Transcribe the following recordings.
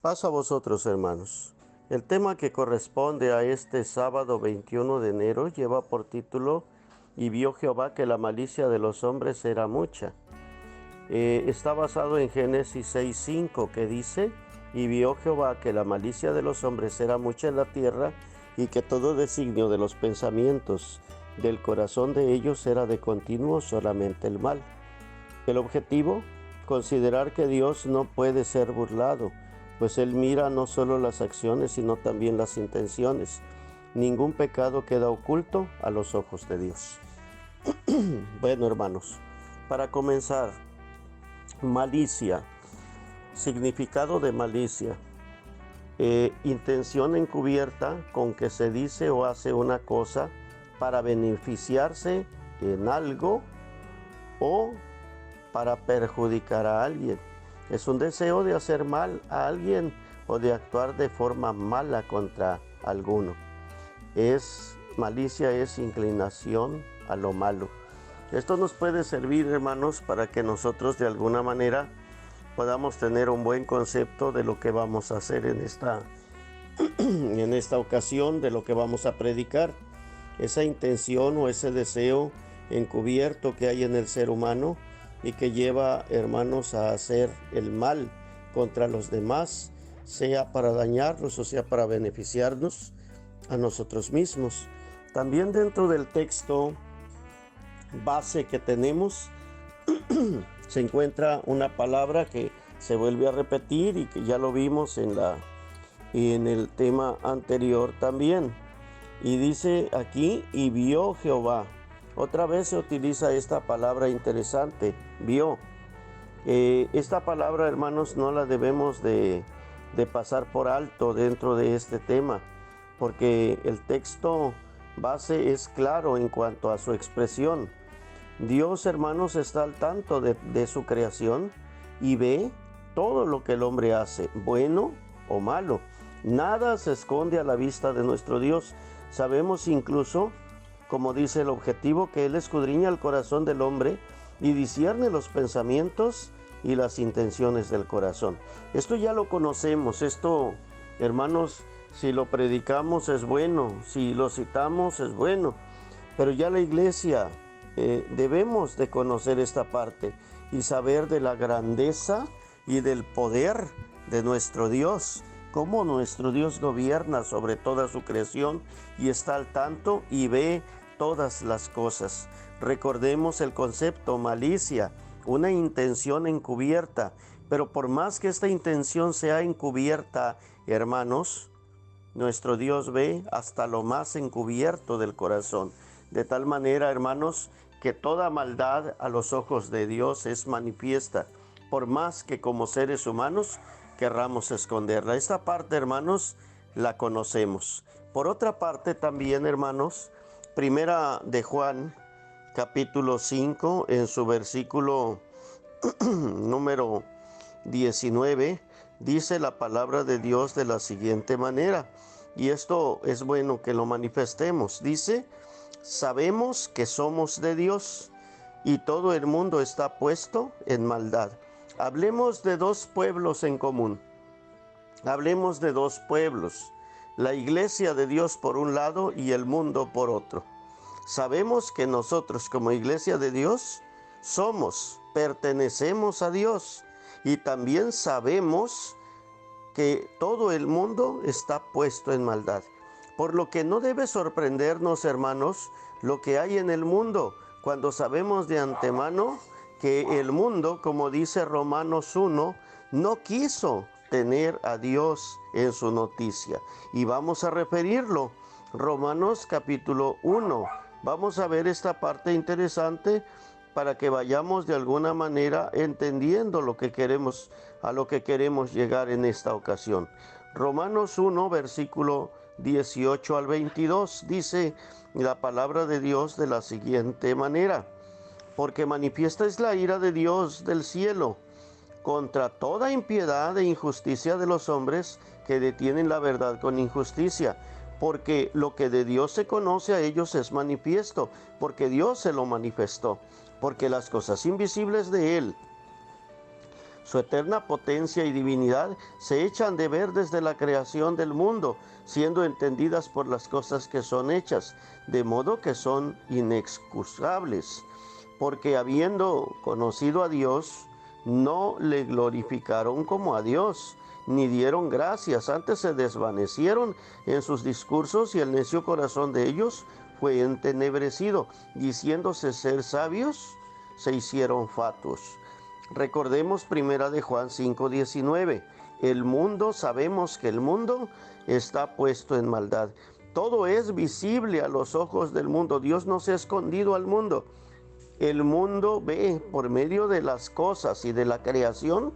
Paso a vosotros, hermanos. El tema que corresponde a este sábado 21 de enero lleva por título "Y vio Jehová que la malicia de los hombres era mucha". Está basado en Génesis 6:5, que dice: "Y vio Jehová que la malicia de los hombres era mucha en la tierra, y que todo designio de los pensamientos del corazón de ellos era de continuo solamente el mal". El objetivo: considerar que Dios no puede ser burlado, pues Él mira no solo las acciones, sino también las intenciones. Ningún pecado queda oculto a los ojos de Dios. Bueno, hermanos, para comenzar, malicia. Significado de malicia: intención encubierta con que se dice o hace una cosa para beneficiarse en algo o para perjudicar a alguien. Es un deseo de hacer mal a alguien o de actuar de forma mala contra alguno. Malicia es inclinación a lo malo. Esto nos puede servir, hermanos, para que nosotros de alguna manera podamos tener un buen concepto de lo que vamos a hacer en esta ocasión, de lo que vamos a predicar. Esa intención o ese deseo encubierto que hay en el ser humano y que lleva, hermanos, a hacer el mal contra los demás, sea para dañarlos o sea para beneficiarnos a nosotros mismos. También dentro del texto base que tenemos se encuentra una palabra que se vuelve a repetir y que ya lo vimos en el tema anterior también. Y dice aquí: "Y vio Jehová". Otra vez se utiliza esta palabra interesante, vio. Esta palabra, hermanos, no la debemos de pasar por alto dentro de este tema, porque el texto base es claro en cuanto a su expresión. Dios, hermanos, está al tanto de su creación y ve todo lo que el hombre hace, bueno o malo. Nada se esconde a la vista de nuestro Dios. Sabemos incluso, como dice el objetivo, que Él escudriña el corazón del hombre y discierne los pensamientos y las intenciones del corazón. Esto ya lo conocemos. Esto, hermanos, si lo predicamos es bueno, si lo citamos es bueno, pero ya la iglesia debemos de conocer esta parte y saber de la grandeza y del poder de nuestro Dios, cómo nuestro Dios gobierna sobre toda su creación y está al tanto y ve todas las cosas. Recordemos el concepto malicia, una intención encubierta, pero por más que esta intención sea encubierta, hermanos, nuestro Dios ve hasta lo más encubierto del corazón. De tal manera, hermanos, que toda maldad a los ojos de Dios es manifiesta, por más que como seres humanos querramos esconderla. Esta parte, hermanos, la conocemos. Por otra parte, también, hermanos, primera de Juan, capítulo 5, en su versículo número 19, dice la palabra de Dios de la siguiente manera, y esto es bueno que lo manifestemos. Dice: "Sabemos que somos de Dios, y todo el mundo está puesto en maldad". Hablemos de dos pueblos en común. Hablemos de dos pueblos: la iglesia de Dios por un lado y el mundo por otro. Sabemos que nosotros, como iglesia de Dios, pertenecemos a Dios, y también sabemos que todo el mundo está puesto en maldad. Por lo que no debe sorprendernos, hermanos, lo que hay en el mundo, cuando sabemos de antemano que el mundo, como dice Romanos 1, no quiso tener a Dios en su noticia. Y vamos a referirlo. Romanos capítulo 1. Vamos a ver esta parte interesante para que vayamos de alguna manera entendiendo a lo que queremos llegar en esta ocasión. Romanos 1, versículo 18 al 22, dice la palabra de Dios de la siguiente manera: "Porque manifiesta es la ira de Dios del cielo contra toda impiedad e injusticia de los hombres que detienen la verdad con injusticia, porque lo que de Dios se conoce a ellos es manifiesto, porque Dios se lo manifestó, porque las cosas invisibles de Él, Su eterna potencia y divinidad se echan de ver desde la creación del mundo, siendo entendidas por las cosas que son hechas, de modo que son inexcusables. Porque habiendo conocido a Dios, no le glorificaron como a Dios, ni dieron gracias, antes se desvanecieron en sus discursos y el necio corazón de ellos fue entenebrecido, diciéndose ser sabios, se hicieron fatuos. Recordemos primera de Juan 5:19. El mundo, sabemos que el mundo está puesto en maldad. Todo es visible a los ojos del mundo. Dios no se ha escondido al mundo. El mundo ve por medio de las cosas y de la creación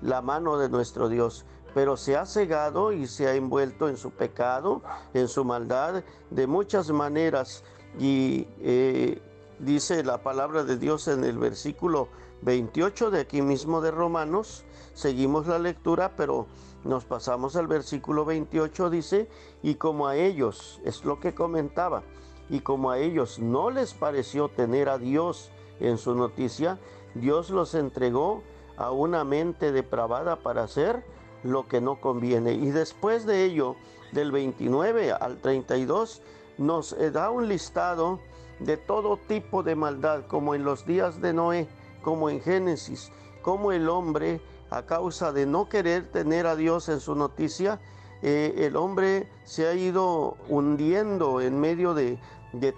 la mano de nuestro Dios, pero se ha cegado y se ha envuelto en su pecado, en su maldad, de muchas maneras. Y dice la palabra de Dios en el versículo 28 de aquí mismo de Romanos, seguimos la lectura, pero nos pasamos al versículo 28, dice, y como a ellos, es lo que comentaba, y como a ellos no les pareció tener a Dios en su noticia, Dios los entregó a una mente depravada para hacer lo que no conviene. Y después de ello, del 29 al 32, nos da un listado de todo tipo de maldad, como en los días de Noé, como en Génesis, como el hombre, a causa de no querer tener a Dios en su noticia, el hombre se ha ido hundiendo en medio de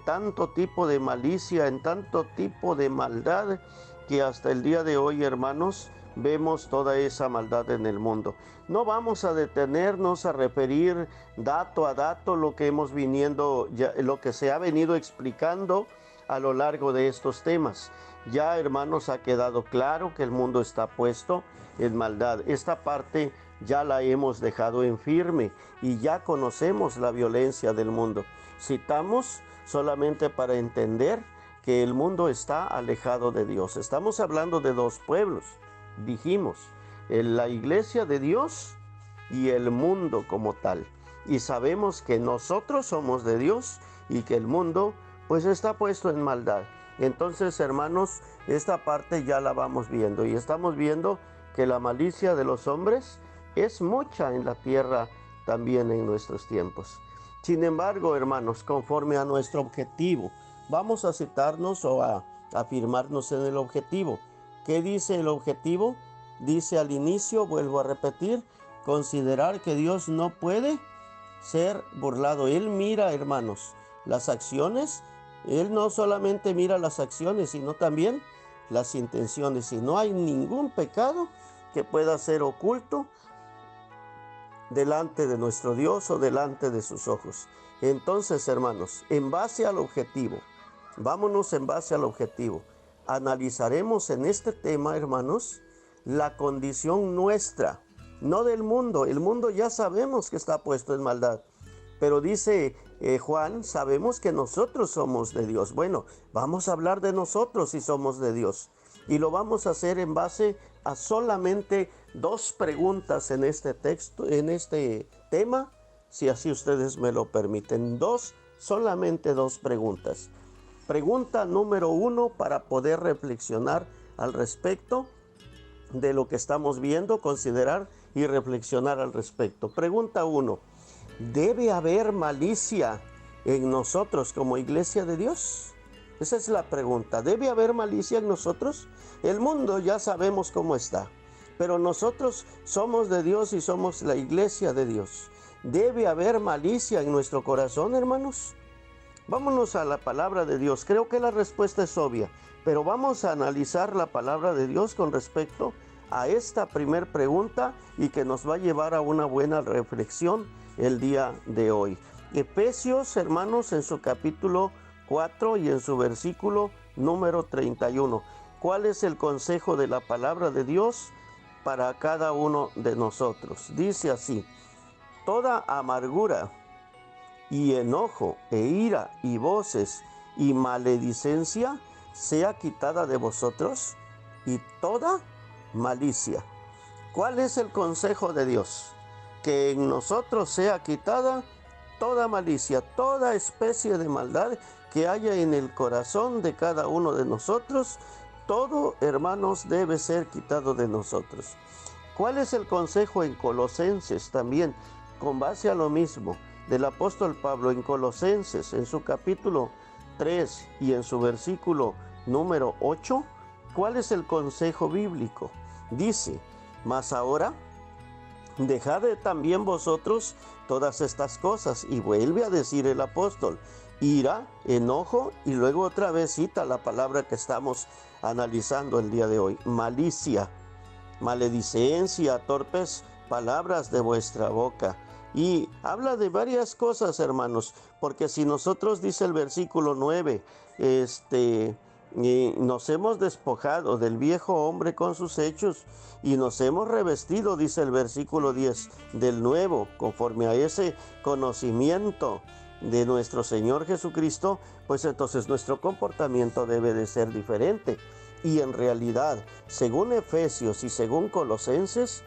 tanto tipo de malicia, en tanto tipo de maldad, que hasta el día de hoy, hermanos, vemos toda esa maldad en el mundo. No vamos a detenernos a referir dato a dato lo que lo que se ha venido explicando a lo largo de estos temas. Ya, hermanos, ha quedado claro que el mundo está puesto en maldad. Esta parte ya la hemos dejado en firme y ya conocemos la violencia del mundo. Citamos solamente para entender que el mundo está alejado de Dios. Estamos hablando de dos pueblos, dijimos, la iglesia de Dios y el mundo como tal. Y sabemos que nosotros somos de Dios y que el mundo pues está puesto en maldad. Entonces, hermanos, esta parte ya la vamos viendo y estamos viendo que la malicia de los hombres es mucha en la tierra también en nuestros tiempos. Sin embargo, hermanos, conforme a nuestro objetivo, vamos a citarnos o a afirmarnos en el objetivo. ¿Qué dice el objetivo? Dice al inicio, vuelvo a repetir, considerar que Dios no puede ser burlado. Él mira, hermanos, las acciones. Él no solamente mira las acciones, sino también las intenciones. Y no hay ningún pecado que pueda ser oculto delante de nuestro Dios o delante de sus ojos. Entonces, hermanos, en base al objetivo, vámonos en base al objetivo. Analizaremos en este tema, hermanos, la condición nuestra, no del mundo. El mundo ya sabemos que está puesto en maldad. Pero dice Juan, sabemos que nosotros somos de Dios. Bueno, vamos a hablar de nosotros si somos de Dios. Y lo vamos a hacer en base a solamente dos preguntas en este texto, en este tema, si así ustedes me lo permiten. Solamente dos preguntas. Pregunta número 1 para poder reflexionar al respecto de lo que estamos viendo, considerar y reflexionar al respecto. Pregunta 1. ¿Debe haber malicia en nosotros como iglesia de Dios? Esa es la pregunta. ¿Debe haber malicia en nosotros? El mundo ya sabemos cómo está, pero nosotros somos de Dios y somos la iglesia de Dios. ¿Debe haber malicia en nuestro corazón, hermanos? Vámonos a la palabra de Dios. Creo que la respuesta es obvia, pero vamos a analizar la palabra de Dios con respecto a esta primer pregunta y que nos va a llevar a una buena reflexión el día de hoy. Efesios, hermanos, en su capítulo 4 y en su versículo número 31. ¿Cuál es el consejo de la palabra de Dios para cada uno de nosotros? Dice así: toda amargura y enojo e ira y voces y maledicencia sea quitada de vosotros, y toda malicia. ¿Cuál es el consejo de Dios? Que en nosotros sea quitada toda malicia, toda especie de maldad que haya en el corazón de cada uno de nosotros, Todo, hermanos, debe ser quitado de nosotros. ¿Cuál es el consejo en Colosenses también? Con base a lo mismo del apóstol Pablo en Colosenses, en su capítulo 3 y en su versículo número 8, ¿cuál es el consejo bíblico? Dice, mas ahora dejad también vosotros todas estas cosas. Y vuelve a decir el apóstol, ira, enojo, y luego otra vez cita la palabra que estamos analizando el día de hoy, malicia, maledicencia, torpes palabras de vuestra boca. Y habla de varias cosas, hermanos, porque si nosotros, dice el versículo 9, nos hemos despojado del viejo hombre con sus hechos y nos hemos revestido, dice el versículo 10, del nuevo, conforme a ese conocimiento de nuestro Señor Jesucristo, pues entonces nuestro comportamiento debe de ser diferente. Y en realidad, según Efesios y según Colosenses,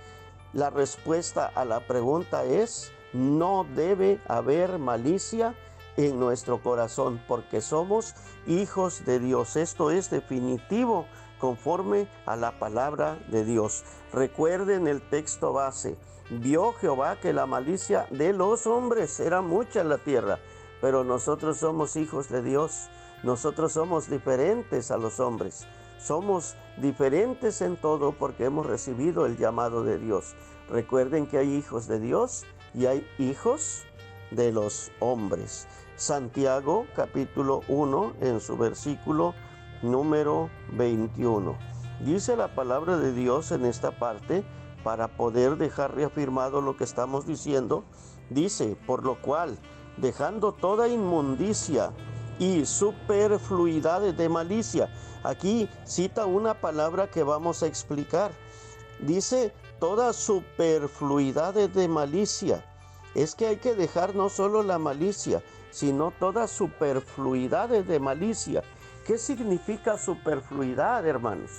la respuesta a la pregunta es, no debe haber malicia en nuestro corazón, porque somos hijos de Dios. Esto es definitivo conforme a la palabra de Dios. Recuerden el texto base. Vio Jehová que la malicia de los hombres era mucha en la tierra, pero nosotros somos hijos de Dios. Nosotros somos diferentes a los hombres. Somos diferentes en todo porque hemos recibido el llamado de Dios. Recuerden que hay hijos de Dios y hay hijos de los hombres. Santiago capítulo 1 en su versículo número 21. Dice la palabra de Dios en esta parte, para poder dejar reafirmado lo que estamos diciendo, dice, por lo cual, dejando toda inmundicia y superfluidades de malicia. Aquí cita una palabra que vamos a explicar. Dice, toda superfluidades de malicia. Es que hay que dejar no solo la malicia, sino toda superfluidades de malicia. ¿Qué significa superfluidad, hermanos?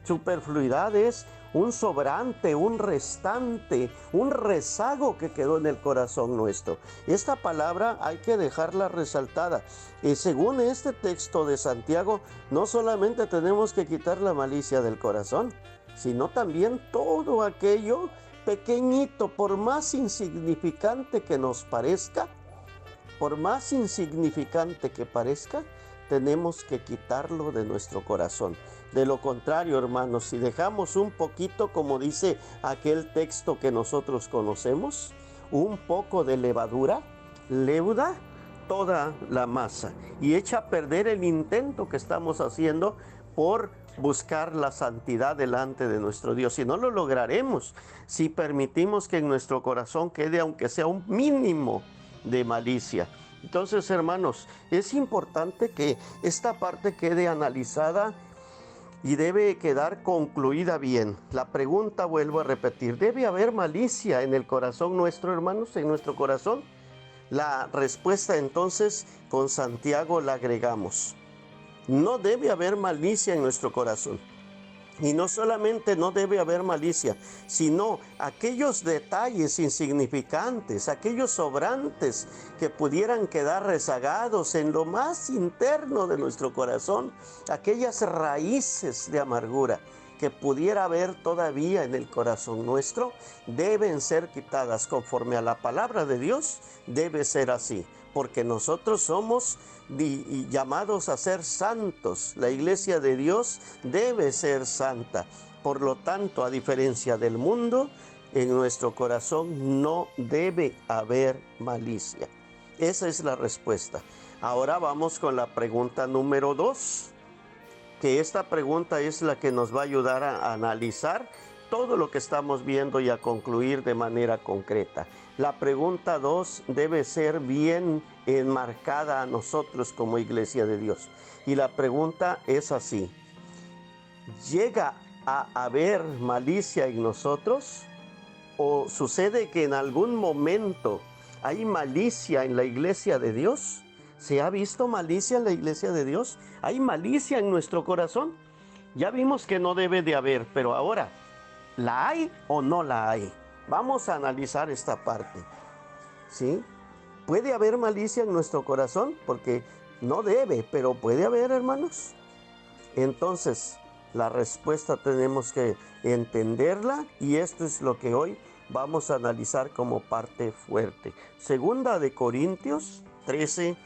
Superfluidad es un sobrante, un restante, un rezago que quedó en el corazón nuestro. Esta palabra hay que dejarla resaltada. Y según este texto de Santiago, no solamente tenemos que quitar la malicia del corazón, sino también todo aquello pequeñito, por más insignificante que nos parezca, por más insignificante que parezca, tenemos que quitarlo de nuestro corazón. De lo contrario, hermanos, si dejamos un poquito, como dice aquel texto que nosotros conocemos, un poco de levadura, leuda toda la masa y echa a perder el intento que estamos haciendo por buscar la santidad delante de nuestro Dios. Y no lo lograremos si permitimos que en nuestro corazón quede, aunque sea un mínimo de malicia. Entonces, hermanos, es importante que esta parte quede analizada y debe quedar concluida bien. La pregunta, vuelvo a repetir, ¿debe haber malicia en el corazón nuestro, hermanos, en nuestro corazón? La respuesta entonces con Santiago la agregamos. No debe haber malicia en nuestro corazón. Y no solamente no debe haber malicia, sino aquellos detalles insignificantes, aquellos sobrantes que pudieran quedar rezagados en lo más interno de nuestro corazón, aquellas raíces de amargura que pudiera haber todavía en el corazón nuestro, deben ser quitadas conforme a la palabra de Dios. Debe ser así, porque nosotros somos llamados a ser santos. La iglesia de Dios debe ser santa. Por lo tanto, a diferencia del mundo, en nuestro corazón no debe haber malicia. Esa es la respuesta. Ahora vamos con la pregunta número 2, que esta pregunta es la que nos va a ayudar a analizar todo lo que estamos viendo y a concluir de manera concreta. La pregunta 2 debe ser bien enmarcada a nosotros como iglesia de Dios. Y la pregunta es así: ¿llega a haber malicia en nosotros? ¿O sucede que en algún momento hay malicia en la iglesia de Dios? ¿Se ha visto malicia en la iglesia de Dios? ¿Hay malicia en nuestro corazón? Ya vimos que no debe de haber, pero ahora, ¿la hay o no la hay? Vamos a analizar esta parte, ¿sí? ¿Puede haber malicia en nuestro corazón? Porque no debe, pero puede haber, hermanos. Entonces, La respuesta tenemos que entenderla y esto es lo que hoy vamos a analizar como parte fuerte. Segunda de Corintios 13.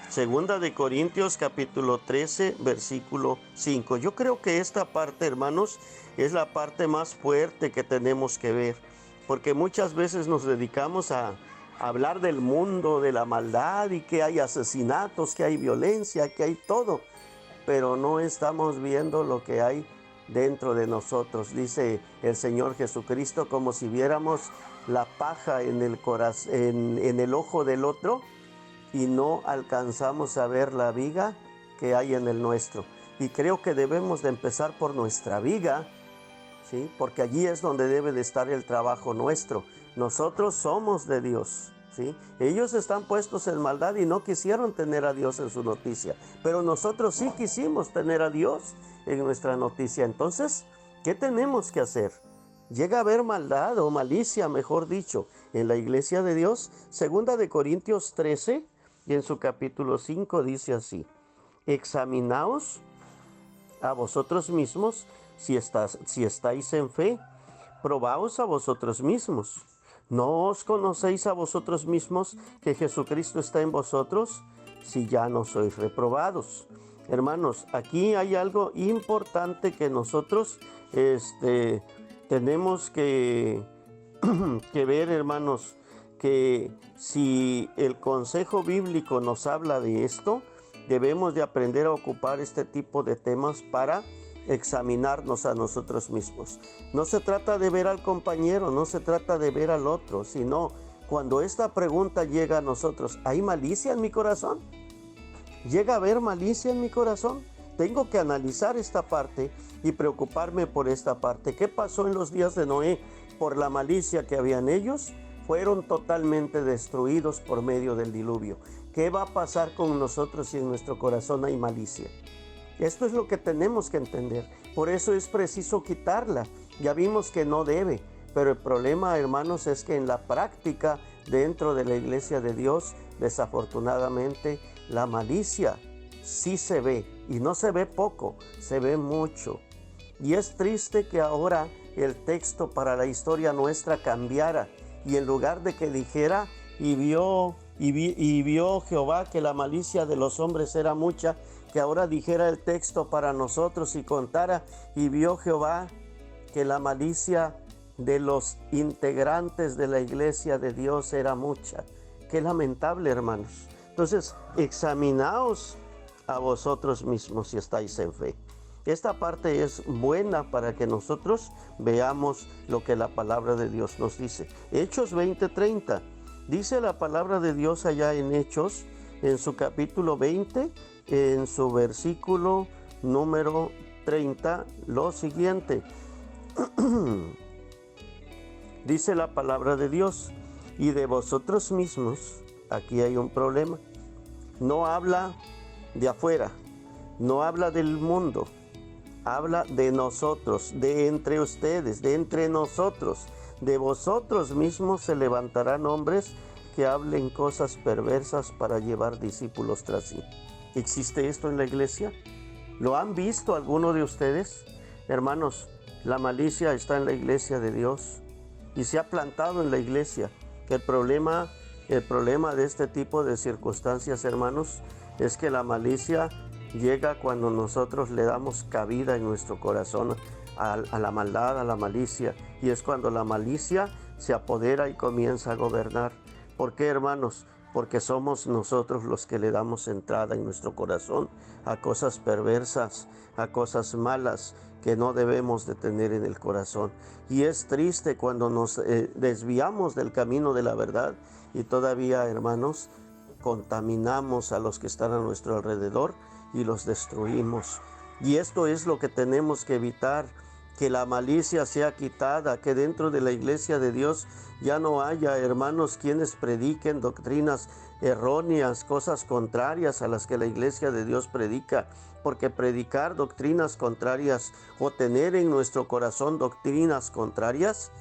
Segunda de Corintios capítulo 13, versículo 5. Yo creo que esta parte, hermanos, es la parte más fuerte que tenemos que ver, porque muchas veces nos dedicamos a hablar del mundo, de la maldad y que hay asesinatos, que hay violencia, que hay todo, pero no estamos viendo lo que hay dentro de nosotros. Dice el Señor Jesucristo, como si viéramos la paja en el corazón, en el ojo del otro, y no alcanzamos a ver la viga que hay en el nuestro. Y creo que debemos de empezar por nuestra viga, ¿sí? Porque allí es donde debe de estar el trabajo nuestro. Nosotros somos de Dios, ¿sí? Ellos están puestos en maldad y no quisieron tener a Dios en su noticia, pero nosotros sí quisimos tener a Dios en nuestra noticia. Entonces, ¿qué tenemos que hacer? Llega a haber maldad o malicia, mejor dicho, en la iglesia de Dios. Segunda de Corintios 13, y en su capítulo 5 dice así: examinaos a vosotros mismos si estáis en fe, probaos a vosotros mismos. ¿No os conocéis a vosotros mismos que Jesucristo está en vosotros, si ya no sois reprobados? Hermanos, aquí hay algo importante que nosotros tenemos que ver, hermanos, que si el consejo bíblico nos habla de esto, debemos de aprender a ocupar este tipo de temas para examinarnos a nosotros mismos. No se trata de ver al compañero, no se trata de ver al otro, sino cuando esta pregunta llega a nosotros: ¿hay malicia en mi corazón? ¿Llega a haber malicia en mi corazón? Tengo que analizar esta parte y preocuparme por esta parte. ¿Qué pasó en los días de Noé? Por la malicia que había en ellos, fueron totalmente destruidos por medio del diluvio. ¿Qué va a pasar con nosotros si en nuestro corazón hay malicia? Esto es lo que tenemos que entender. Por eso es preciso quitarla. Ya vimos que no debe, pero el problema, hermanos, es que en la práctica, dentro de la iglesia de Dios, desafortunadamente, la malicia sí se ve, y no se ve poco, se ve mucho. Y es triste que ahora el texto para la historia nuestra cambiara, y en lugar de que dijera: y vio Jehová que la malicia de los hombres era mucha, que ahora dijera el texto para nosotros y contara: y vio Jehová que la malicia de los integrantes de la iglesia de Dios era mucha. Qué lamentable, hermanos. Entonces, examinaos a vosotros mismos si estáis en fe. Esta parte es buena para que nosotros veamos lo que la palabra de Dios nos dice. Hechos 20:30. Dice la palabra de Dios allá en Hechos, en su capítulo 20, en su versículo número 30, lo siguiente. Dice la palabra de Dios: y de vosotros mismos, aquí hay un problema. No habla de afuera, no habla del mundo, habla de nosotros, de entre ustedes, de entre nosotros. De vosotros mismos se levantarán hombres que hablen cosas perversas para llevar discípulos tras sí. ¿Existe esto en la iglesia? ¿Lo han visto alguno de ustedes? Hermanos, la malicia está en la iglesia de Dios y se ha plantado en la iglesia. El problema de este tipo de circunstancias, hermanos, es que la malicia llega cuando nosotros le damos cabida en nuestro corazón a la maldad, a la malicia, y es cuando la malicia se apodera y comienza a gobernar. ¿Por qué, hermanos? Porque somos nosotros los que le damos entrada en nuestro corazón a cosas perversas, a cosas malas que no debemos de tener en el corazón. Y es triste cuando nos desviamos del camino de la verdad y todavía, hermanos, contaminamos a los que están a nuestro alrededor y los destruimos. Y esto es lo que tenemos que evitar, que la malicia sea quitada, que dentro de la iglesia de Dios ya no haya, hermanos, quienes prediquen doctrinas erróneas, cosas contrarias a las que la iglesia de Dios predica, porque predicar doctrinas contrarias o tener en nuestro corazón doctrinas contrarias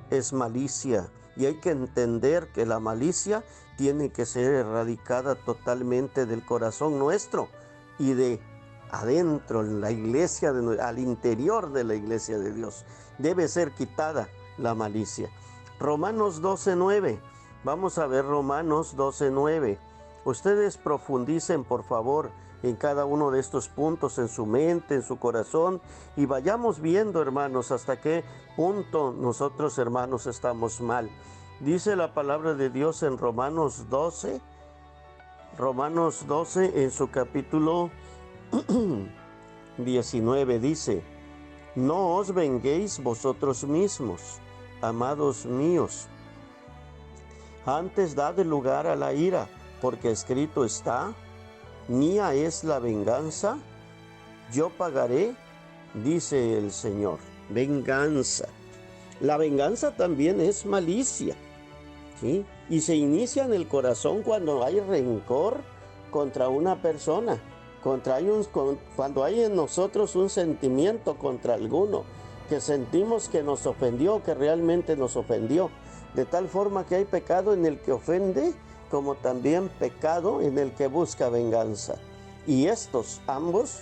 es malicia. Y hay que entender que la malicia tiene que ser erradicada totalmente del corazón nuestro y de adentro, en la iglesia, al interior de la iglesia de Dios. Debe ser quitada la malicia. Romanos 12:9. Vamos a ver Romanos 12:9. Ustedes profundicen, por favor, en cada uno de estos puntos, en su mente, en su corazón, y vayamos viendo, hermanos, hasta qué punto nosotros, hermanos, estamos mal. Dice la palabra de Dios en Romanos 12, en su capítulo 19, dice: no os venguéis vosotros mismos, amados míos, antes dad lugar a la ira, porque escrito está: mía es la venganza, yo pagaré, dice el Señor. Venganza. La venganza también es malicia, ¿sí? Y se inicia en el corazón cuando hay rencor contra una persona, cuando hay en nosotros un sentimiento contra alguno, que sentimos que nos ofendió, que realmente nos ofendió. De tal forma que hay pecado en el que ofende, como también pecado en el que busca venganza. Y estos ambos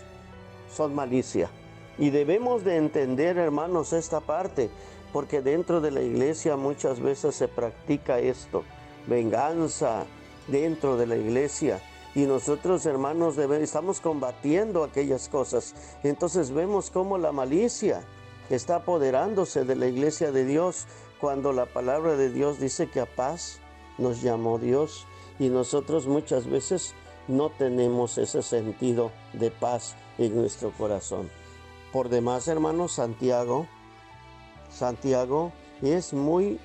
son malicia. Y debemos de entender, hermanos, esta parte, porque dentro de la iglesia muchas veces se practica esto, venganza dentro de la iglesia. Y nosotros, hermanos, estamos combatiendo aquellas cosas. Entonces vemos cómo la malicia está apoderándose de la iglesia de Dios, cuando la palabra de Dios dice que a paz nos llamó Dios, y nosotros muchas veces no tenemos ese sentido de paz en nuestro corazón. Por demás, hermanos, Santiago es muy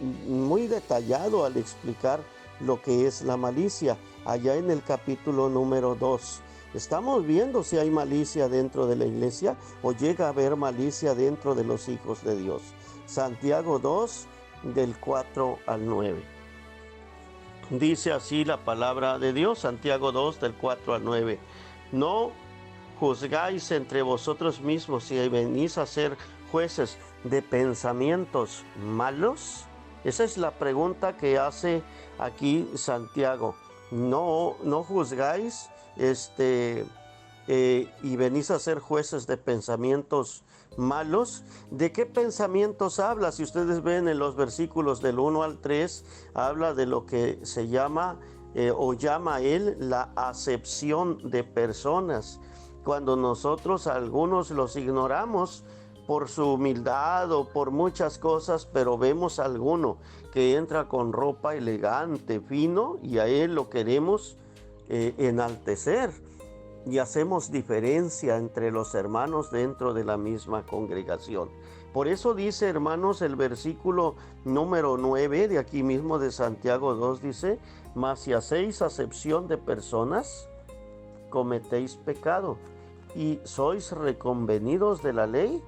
detallado al explicar lo que es la malicia, allá en el capítulo número 2. Estamos viendo si hay malicia dentro de la iglesia o llega a haber malicia dentro de los hijos de Dios. Santiago 2, del 4 al 9. Dice así la palabra de Dios, Santiago 2, del 4 al 9. No juzgáis entre vosotros mismos si venís a ser jueces de pensamientos malos. Esa es la pregunta que hace aquí Santiago. No juzgáis y venís a ser jueces de pensamientos malos. ¿De qué pensamientos habla? Si ustedes ven en los versículos del 1 al 3, habla de lo que se llama o llama él la acepción de personas. Cuando nosotros algunos los ignoramos por su humildad o por muchas cosas, pero vemos a alguno que entra con ropa elegante, fino, y a él lo queremos enaltecer, y hacemos diferencia entre los hermanos dentro de la misma congregación. Por eso dice, hermanos, el versículo número 9 de aquí mismo de Santiago 2 dice: mas si hacéis acepción de personas, cometéis pecado, y sois reconvenidos de la ley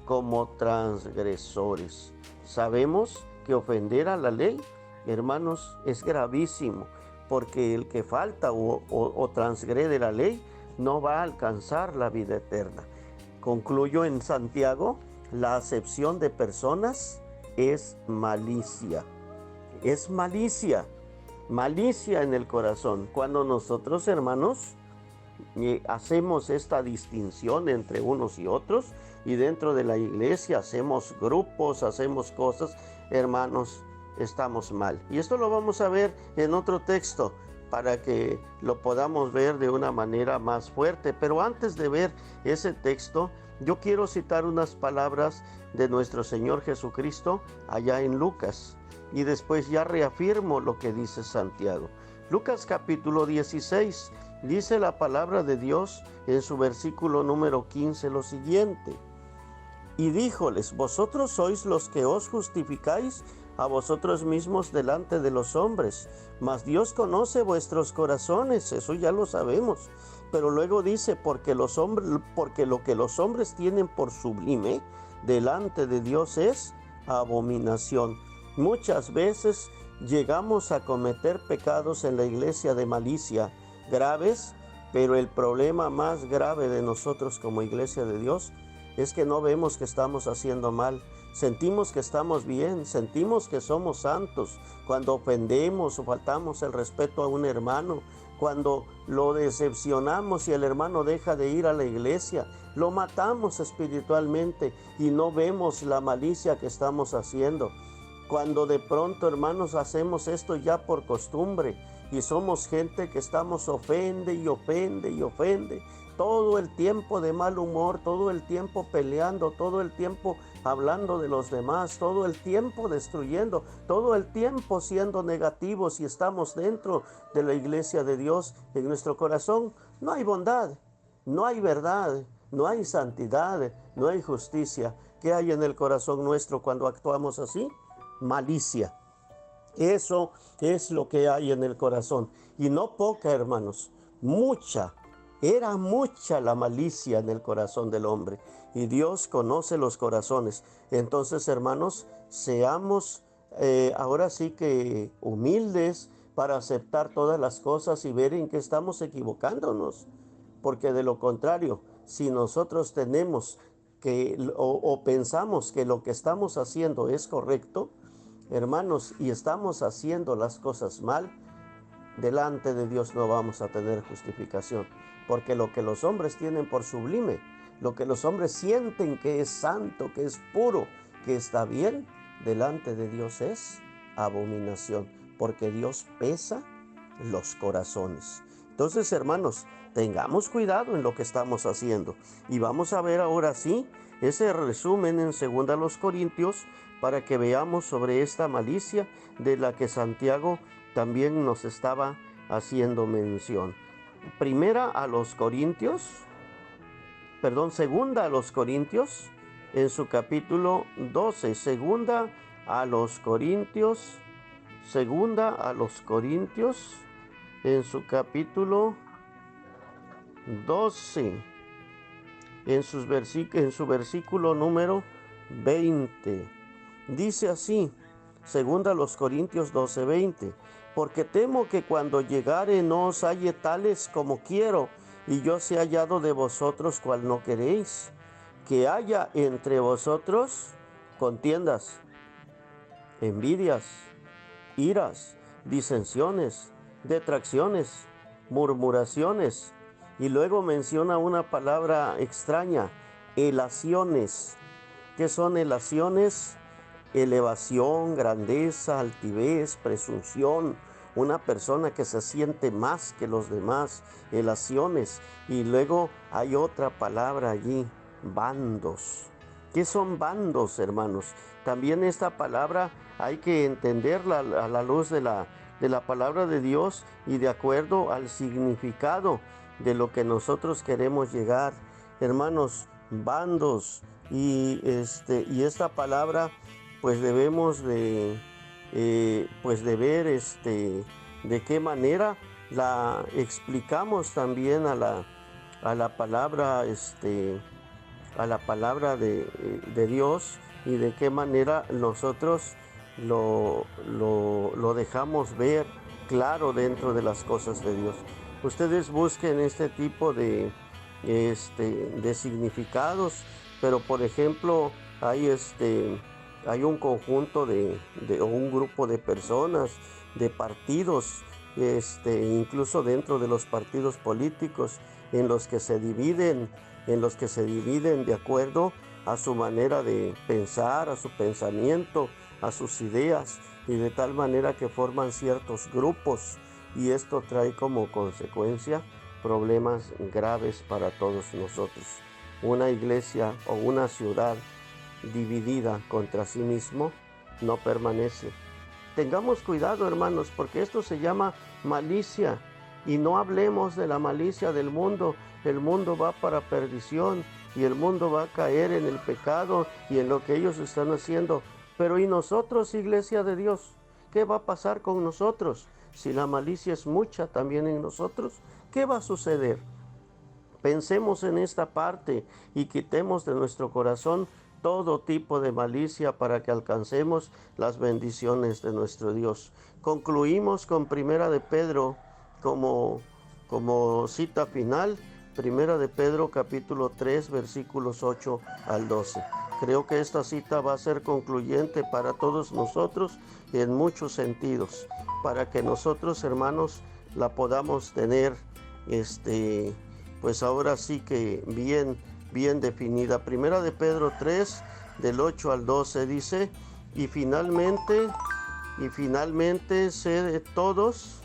como transgresores. Sabemos que ofender a la ley, hermanos, es gravísimo, porque el que falta o transgrede la ley no va a alcanzar la vida eterna. Concluyo en Santiago: la acepción de personas es malicia. Es malicia en el corazón. Cuando nosotros, hermanos, hacemos esta distinción entre unos y otros, y dentro de la iglesia hacemos grupos, hacemos cosas, hermanos, estamos mal. Y esto lo vamos a ver en otro texto para que lo podamos ver de una manera más fuerte. Pero antes de ver ese texto, yo quiero citar unas palabras de nuestro Señor Jesucristo allá en Lucas, y después ya reafirmo lo que dice Santiago. Lucas capítulo 16, dice la palabra de Dios en su versículo número 15 lo siguiente: y díjoles: vosotros sois los que os justificáis a vosotros mismos delante de los hombres, mas Dios conoce vuestros corazones. Eso ya lo sabemos. Pero luego dice: porque lo que los hombres tienen por sublime delante de Dios es abominación. Muchas veces llegamos a cometer pecados en la iglesia de malicia graves, pero el problema más grave de nosotros como iglesia de Dios es que no vemos que estamos haciendo mal. Sentimos que estamos bien, sentimos que somos santos. Cuando ofendemos o faltamos el respeto a un hermano, Cuando lo decepcionamos y el hermano deja de ir a la iglesia, lo matamos espiritualmente y no vemos la malicia que estamos haciendo. Cuando de pronto, hermanos, hacemos esto ya por costumbre y somos gente que estamos ofende y ofende y ofende, todo el tiempo de mal humor, todo el tiempo peleando, todo el tiempo hablando de los demás, todo el tiempo destruyendo, todo el tiempo siendo negativos, y estamos dentro de la iglesia de Dios. En nuestro corazón no hay bondad, no hay verdad, no hay santidad, no hay justicia. ¿Qué hay en el corazón nuestro cuando actuamos así? Malicia. Eso es lo que hay en el corazón. Y no poca, hermanos, mucha. Era mucha la malicia en el corazón del hombre. Y Dios conoce los corazones. Entonces, hermanos, seamos ahora sí que humildes para aceptar todas las cosas y ver en qué estamos equivocándonos. Porque de lo contrario, si nosotros tenemos que o pensamos que lo que estamos haciendo es correcto, hermanos, y estamos haciendo las cosas mal, delante de Dios no vamos a tener justificación. Porque lo que los hombres tienen por sublime, lo que los hombres sienten que es santo, que es puro, que está bien, delante de Dios es abominación. Porque Dios pesa los corazones. Entonces, hermanos, tengamos cuidado en lo que estamos haciendo. Y vamos a ver ahora sí ese resumen en 2 Corintios para que veamos sobre esta malicia de la que Santiago también nos estaba haciendo mención. Segunda a los Corintios, en su capítulo 12. Segunda a los Corintios, en su capítulo 12, en su versículo número 20. Dice así, segunda a los Corintios 12:20, porque temo que cuando llegare no os halle tales como quiero, y yo sea hallado de vosotros cual no queréis, que haya entre vosotros contiendas, envidias, iras, disensiones, detracciones, murmuraciones. Y luego menciona una palabra extraña, elaciones. ¿Qué son elaciones? Elevación, grandeza, altivez, presunción. Una persona que se siente más que los demás, elaciones. Y luego hay otra palabra allí, bandos. ¿Qué son bandos, hermanos? También esta palabra hay que entenderla a la luz de la palabra de Dios y de acuerdo al significado de lo que nosotros queremos llegar. Hermanos, bandos, y esta palabra pues debemos de ver de qué manera la explicamos también a la palabra de Dios, y de qué manera nosotros lo dejamos ver claro dentro de las cosas de Dios. Ustedes busquen este tipo de significados, pero por ejemplo hay un conjunto o un grupo de personas, de partidos, incluso dentro de los partidos políticos, en los que se dividen de acuerdo a su manera de pensar, a su pensamiento, a sus ideas, y de tal manera que forman ciertos grupos, y esto trae como consecuencia problemas graves para todos nosotros. Una iglesia o una ciudad dividida contra sí mismo no permanece. Tengamos cuidado, hermanos, porque esto se llama malicia, y no hablemos de la malicia del mundo. El mundo va para perdición y el mundo va a caer en el pecado y en lo que ellos están haciendo. Pero ¿y nosotros, iglesia de Dios? ¿Qué va a pasar con nosotros? Si la malicia es mucha también en nosotros, ¿qué va a suceder? Pensemos en esta parte y quitemos de nuestro corazón todo tipo de malicia para que alcancemos las bendiciones de nuestro Dios. Concluimos con Primera de Pedro como cita final. Primera de Pedro capítulo 3 versículos 8 al 12. Creo que esta cita va a ser concluyente para todos nosotros en muchos sentidos, para que nosotros, hermanos, la podamos tener, pues ahora sí que bien definida. Primera de Pedro 3, del 8 al 12 dice, y finalmente sed todos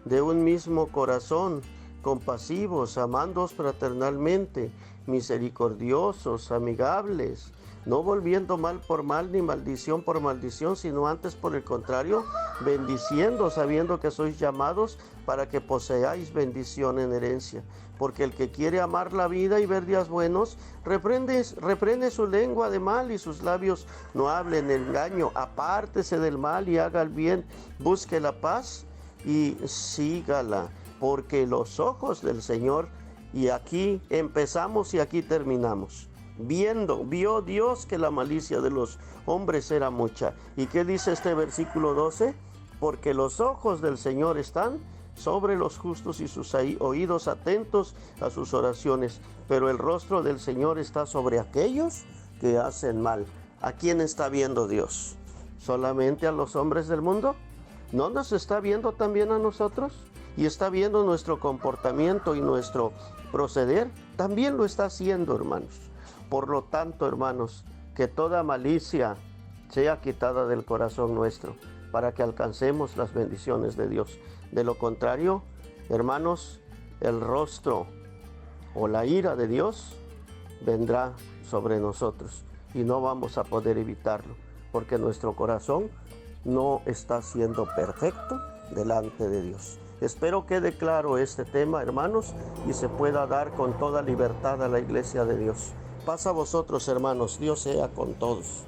de un mismo corazón, compasivos, amándoos fraternalmente, misericordiosos, amigables, no volviendo mal por mal ni maldición por maldición, sino antes por el contrario, bendiciendo, sabiendo que sois llamados para que poseáis bendición en herencia. Porque el que quiere amar la vida y ver días buenos, reprende su lengua de mal y sus labios no hablen engaño. Apártese del mal y haga el bien, busque la paz y sígala, porque los ojos del Señor, y aquí empezamos y aquí terminamos, vio Dios que la malicia de los hombres era mucha. ¿Y qué dice este versículo 12? Porque los ojos del Señor están sobre los justos y sus oídos atentos a sus oraciones, pero el rostro del Señor está sobre aquellos que hacen mal. ¿A quién está viendo Dios? ¿Solamente a los hombres del mundo? ¿No nos está viendo también a nosotros? Y está viendo nuestro comportamiento y nuestro proceder. También lo está haciendo, hermanos. Por lo tanto, hermanos, que toda malicia sea quitada del corazón nuestro, para que alcancemos las bendiciones de Dios. De lo contrario, hermanos, el rostro o la ira de Dios vendrá sobre nosotros y no vamos a poder evitarlo, porque nuestro corazón no está siendo perfecto delante de Dios. Espero quede claro este tema, hermanos, y se pueda dar con toda libertad a la iglesia de Dios. Paz a vosotros, hermanos. Dios sea con todos.